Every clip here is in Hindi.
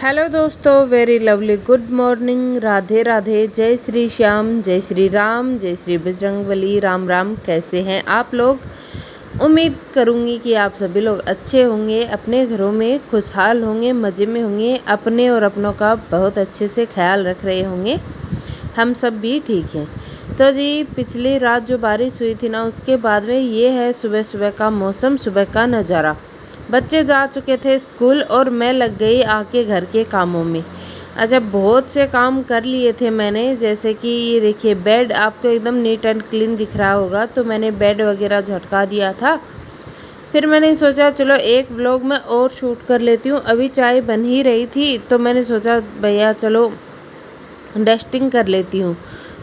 हेलो दोस्तों, very lovely good morning. Radhe Radhe, जय श्री श्याम, जय श्री राम, जय श्री बजरंगबली। राम राम। कैसे हैं आप लोग? उम्मीद करूंगी कि आप सभी लोग अच्छे होंगे, अपने घरों में खुशहाल होंगे, मज़े में होंगे, अपने और अपनों का बहुत अच्छे से ख्याल रख रहे होंगे। हम सब भी ठीक हैं। तो जी, पिछली रात जो बारिश हुई थी ना, उसके बाद में ये है सुबह सुबह का मौसम, सुबह का नज़ारा। बच्चे जा चुके थे स्कूल और मैं लग गई आके घर के कामों में। अच्छा, बहुत से काम कर लिए थे मैंने, जैसे कि ये देखिए, बेड आपको एकदम नीट एंड क्लीन दिख रहा होगा, तो मैंने बेड वगैरह झटका दिया था। फिर मैंने सोचा चलो एक व्लॉग में और शूट कर लेती हूँ। अभी चाय बन ही रही थी तो मैंने सोचा भैया चलो डस्टिंग कर लेती हूँ।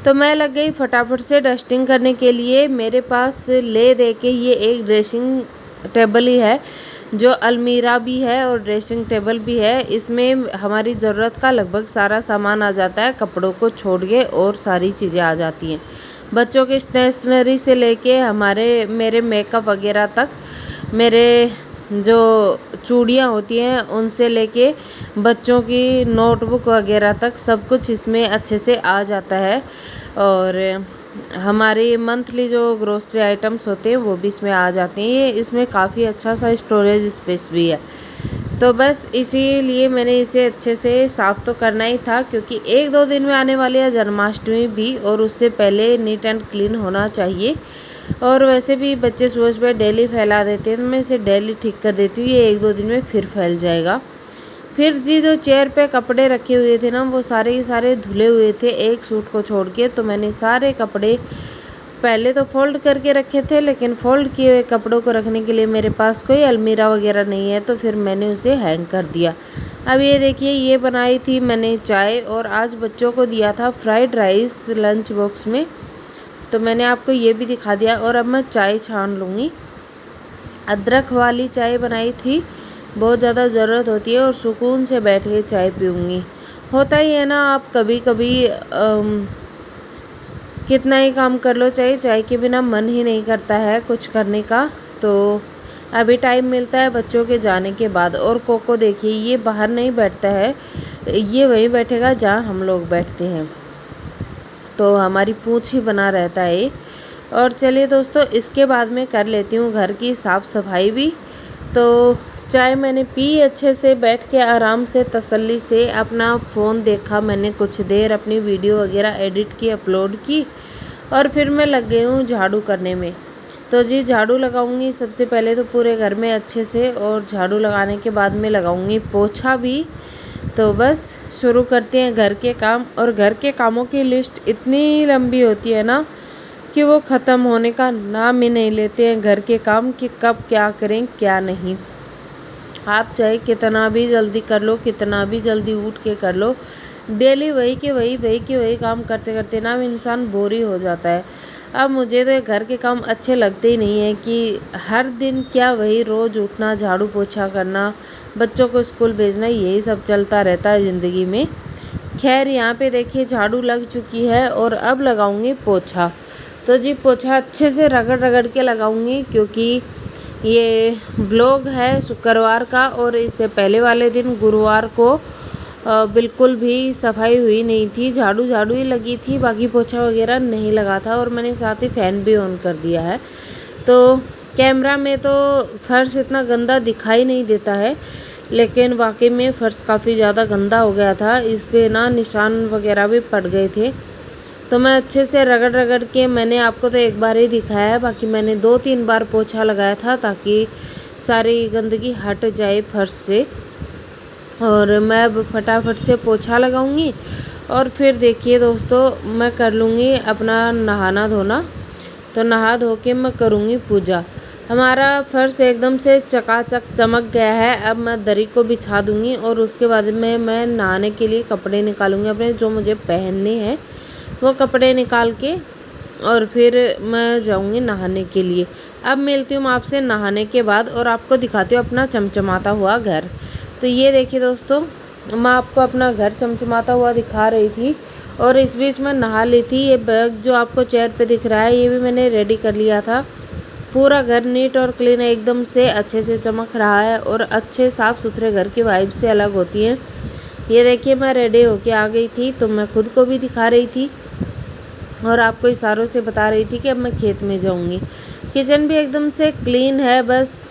तो मैं लग गई फटाफट से डस्टिंग करने के लिए। मेरे पास ले दे के ये एक ड्रेसिंग टेबल ही है, जो अलमीरा भी है और ड्रेसिंग टेबल भी है। इसमें हमारी ज़रूरत का लगभग सारा सामान आ जाता है, कपड़ों को छोड़ के और सारी चीज़ें आ जाती हैं। बच्चों की स्टेशनरी से लेके मेरे मेकअप वगैरह तक, मेरे जो चूड़ियाँ होती हैं उनसे लेके बच्चों की नोटबुक वगैरह तक सब कुछ इसमें अच्छे से आ जाता है। और हमारे मंथली जो ग्रोसरी आइटम्स होते हैं वो भी इसमें आ जाते हैं। ये इसमें काफ़ी अच्छा सा स्टोरेज स्पेस भी है। तो बस इसीलिए मैंने इसे अच्छे से साफ़ तो करना ही था, क्योंकि 1-2 दिन में आने वाली है जन्माष्टमी भी, और उससे पहले नीट एंड क्लीन होना चाहिए। और वैसे भी बच्चे सुबह सुबह डेली फैला देते हैं, तो मैं इसे डेली ठीक कर देती हूँ। ये 1-2 दिन में फिर फैल जाएगा। फिर जी, जो चेयर पे कपड़े रखे हुए थे ना, वो सारे के सारे धुले हुए थे एक सूट को छोड़ के। तो मैंने सारे कपड़े पहले तो फोल्ड करके रखे थे, लेकिन फोल्ड किए हुए कपड़ों को रखने के लिए मेरे पास कोई अलमीरा वगैरह नहीं है, तो फिर मैंने उसे हैंग कर दिया। अब ये देखिए, ये बनाई थी मैंने चाय, और आज बच्चों को दिया था फ्राइड राइस लंच बॉक्स में, तो मैंने आपको ये भी दिखा दिया। और अब मैं चाय छान लूँगी। अदरक वाली चाय बनाई थी, बहुत ज़्यादा ज़रूरत होती है, और सुकून से बैठ के चाय पीऊँगी। होता ही है ना, आप कभी कभी कितना ही काम कर लो, चाय के बिना मन ही नहीं करता है कुछ करने का। तो अभी टाइम मिलता है बच्चों के जाने के बाद। और कोको देखिए, ये बाहर नहीं बैठता है, ये वहीं बैठेगा जहाँ हम लोग बैठते हैं, तो हमारी पूँछ ही बना रहता है। और चलिए दोस्तों, इसके बाद में कर लेती हूँ घर की साफ़ सफाई भी। तो चाय मैंने पी अच्छे से, बैठ के आराम से तसल्ली से अपना फ़ोन देखा मैंने कुछ देर, अपनी वीडियो वगैरह एडिट की, अपलोड की, और फिर मैं लग गई हूँ झाड़ू करने में। तो जी, झाड़ू लगाऊंगी सबसे पहले तो पूरे घर में अच्छे से, और झाड़ू लगाने के बाद में लगाऊंगी पोछा भी। तो बस शुरू करते हैं घर के काम। और घर के कामों की लिस्ट इतनी लंबी होती है ना, कि वो ख़त्म होने का नाम ही नहीं लेते हैं घर के काम, कि कब क्या करें क्या नहीं। आप चाहे कितना भी जल्दी कर लो, कितना भी जल्दी उठ के कर लो, डेली वही के वही काम करते करते ना इंसान बोर ही हो जाता है। अब मुझे तो ये घर के काम अच्छे लगते ही नहीं है, कि हर दिन क्या वही रोज़ उठना, झाड़ू पोछा करना, बच्चों को स्कूल भेजना, यही सब चलता रहता है ज़िंदगी में। खैर, यहाँ पे देखिए झाड़ू लग चुकी है, और अब लगाऊंगी पोछा। तो जी, पोछा अच्छे से रगड़ रगड़ के लगाऊंगी, क्योंकि ये व्लॉग है शुक्रवार का, और इससे पहले वाले दिन गुरुवार को बिल्कुल भी सफाई हुई नहीं थी, झाड़ू ही लगी थी, बाकी पोछा वगैरह नहीं लगा था। और मैंने साथ ही फ़ैन भी ऑन कर दिया है। तो कैमरा में तो फर्श इतना गंदा दिखाई नहीं देता है, लेकिन वाकई में फ़र्श काफ़ी ज़्यादा गंदा हो गया था, इस पे ना निशान वगैरह भी पड़ गए थे। तो मैं अच्छे से रगड़ रगड़ के, मैंने आपको तो एक बार ही दिखाया है, बाकी मैंने 2-3 बार पोछा लगाया था, ताकि सारी गंदगी हट जाए फर्श से। और मैं अब फटाफट से पोछा लगाऊंगी, और फिर देखिए दोस्तों, मैं कर लूँगी अपना नहाना धोना। तो नहा धो के मैं करूँगी पूजा। हमारा फर्श एकदम से चकाचक चमक गया है। अब मैं दरी को बिछा दूँगी, और उसके बाद में मैं नहाने के लिए कपड़े निकालूँगी अपने, जो मुझे पहनने हैं वो कपड़े निकाल के, और फिर मैं जाऊँगी नहाने के लिए। अब मिलती हूँ आपसे नहाने के बाद, और आपको दिखाती हूँ अपना चमचमाता हुआ घर। तो ये देखिए दोस्तों, मैं आपको अपना घर चमचमाता हुआ दिखा रही थी, और इस बीच में नहा ली थी। ये बैग जो आपको चेयर पे दिख रहा है, ये भी मैंने रेडी कर लिया था। पूरा घर नीट और क्लीन एकदम से अच्छे से चमक रहा है, और अच्छे साफ़ सुथरे घर की वाइब से अलग होती हैं। ये देखिए मैं रेडी होके आ गई थी, तो मैं खुद को भी दिखा रही थी और आपको इशारों से बता रही थी कि अब मैं खेत में जाऊंगी। किचन भी एकदम से क्लीन है, बस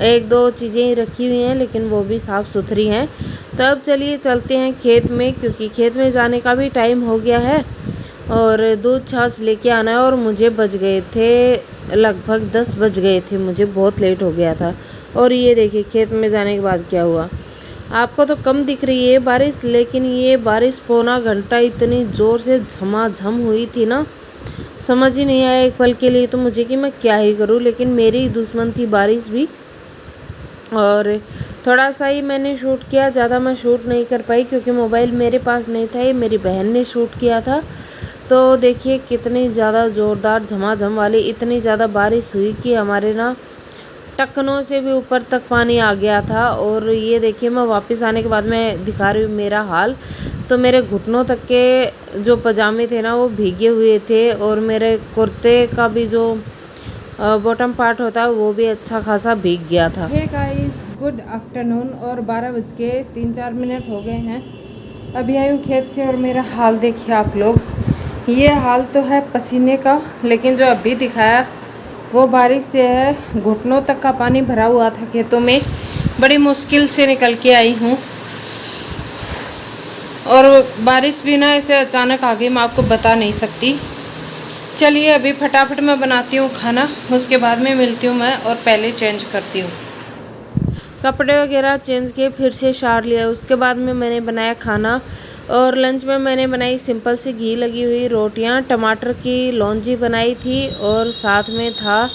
एक दो चीज़ें रखी हुई हैं लेकिन वो भी साफ़ सुथरी हैं। तो अब चलिए चलते हैं खेत में, क्योंकि खेत में जाने का भी टाइम हो गया है और दूध छाछ लेके आना है। और मुझे बज गए थे लगभग 10 बज गए थे, मुझे बहुत लेट हो गया था। और ये देखिए खेत में जाने के बाद क्या हुआ। आपको तो कम दिख रही है बारिश, लेकिन ये बारिश पौना घंटा इतनी ज़ोर से झमाझम हुई थी ना, समझ ही नहीं आया एक पल के लिए तो मुझे कि मैं क्या ही करूं। लेकिन मेरी ही दुश्मन थी बारिश भी, और थोड़ा सा ही मैंने शूट किया, ज़्यादा मैं शूट नहीं कर पाई क्योंकि मोबाइल मेरे पास नहीं था, ये मेरी बहन ने शूट किया था। तो देखिए कितनी ज़्यादा ज़ोरदार झमाझम वाली इतनी ज़्यादा बारिश हुई कि हमारे ना टखनों से भी ऊपर तक पानी आ गया था। और ये देखिए मैं वापस आने के बाद मैं दिखा रही हूँ मेरा हाल। तो मेरे घुटनों तक के जो पजामे थे ना वो भीगे हुए थे, और मेरे कुर्ते का भी जो बॉटम पार्ट होता है वो भी अच्छा खासा भीग गया था। Hey guys, good afternoon. और 12:03-4 हो गए हैं। अभी आई हूँ खेत से और मेरा हाल देखिए आप लोग। ये हाल तो है पसीने का, लेकिन जो अभी दिखाया वो बारिश से है। घुटनों तक का पानी भरा हुआ था खेतों में, बड़ी मुश्किल से निकल के आई हूँ। और बारिश भी ना ऐसे अचानक आ गई, मैं आपको बता नहीं सकती। चलिए अभी फटाफट मैं बनाती हूँ खाना, उसके बाद में मिलती हूँ मैं, और पहले चेंज करती हूँ। कपड़े वगैरह चेंज किए, फिर से शार लिया, उसके बाद में मैंने बनाया खाना। और लंच में मैंने बनाई सिंपल सी घी लगी हुई रोटियां, टमाटर की लौंजी बनाई थी, और साथ में था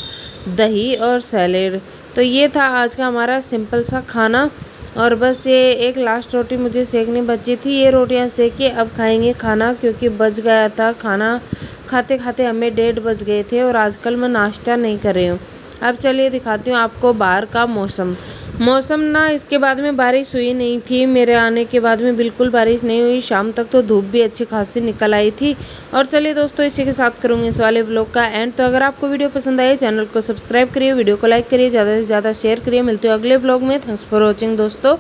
दही और सैलेड। तो ये था आज का हमारा सिंपल सा खाना। और बस ये एक लास्ट रोटी मुझे सेकनी बची थी, ये रोटियां सेक के अब खाएंगे खाना, क्योंकि बच गया था खाना खाते खाते हमें 1:30 बज गए थे। और आजकल मैं नाश्ता नहीं कर रही हूँ। अब चलिए दिखाती हूँ आपको बाहर का मौसम। मौसम ना इसके बाद में बारिश हुई नहीं थी, मेरे आने के बाद में बिल्कुल बारिश नहीं हुई। शाम तक तो धूप भी अच्छी खासी निकल आई थी। और चलिए दोस्तों, इसी के साथ करूँगी इस वाले व्लॉग का एंड। तो अगर आपको वीडियो पसंद आए, चैनल को सब्सक्राइब करिए, वीडियो को लाइक करिए, ज़्यादा से ज़्यादा शेयर करिए। मिलते हो अगले व्लॉग में। थैंक्स फॉर वॉचिंग दोस्तों,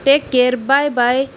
टेक केयर, बाय बाय।